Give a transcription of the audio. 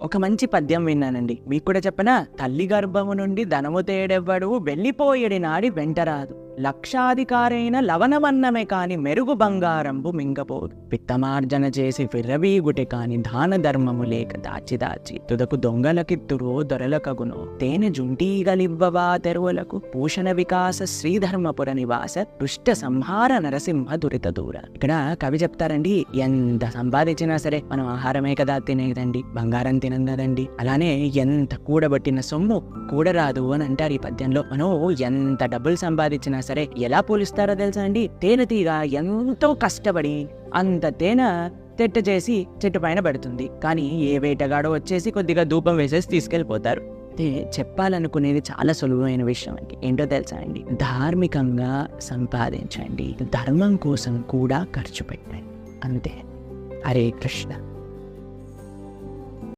ఒక మంచి పద్యం విన్నానండి, మీకు కూడా చెప్పనా? తల్లి గర్భము నుండి ధనము తేడెవ్వడు, వెళ్ళిపోయేడి నాడి వెంటరాదు. లక్షాధికారైన లవణమన్నమే కాని మెరుగు బంగారంబు మింగపోదు. పిత్తమార్జన చేసి ఫిర్రవీగుటే కాని దాన ధర్మము లేక దాచి దాచి తుదకు దొంగలకిత్తురో దొరలకగునో. తేనె జుంటీగలివ్వవా తెరువులకు, భూషణ వికాస శ్రీధర్మపుర నివాస దుష్ట సంహార నరసింహ దురిత దూర. ఇక్కడ కవి చెప్తారండి, ఎంత సంపాదించినా సరే మనం ఆహారమే కదా తినేదండి, బంగారం తినం కదండి. అలానే ఎంత కూడబట్టిన సొమ్ము కూడరాదు అని అంటారు ఈ పద్యంలో. మనం ఎంత డబ్బులు సంపాదించినా సరే ఎలా పోలిస్తారో తెలుసా అండి? తేనెటీగ ఎంతో కష్టపడి అంత తేనె తెట్ట చేసి చెట్టు పైన పడుతుంది, కానీ ఏ వేటగాడో వచ్చేసి కొద్దిగా ధూపం వేసేసి తీసుకెళ్ళిపోతారు. అయితే చెప్పాలనుకునేది చాలా సులువైన విషయం అండి. ఏంటో తెలుసా అండి? ధార్మికంగా సంపాదించండి, ధర్మం కోసం కూడా ఖర్చు పెట్టండి, అంతే. హరే కృష్ణ.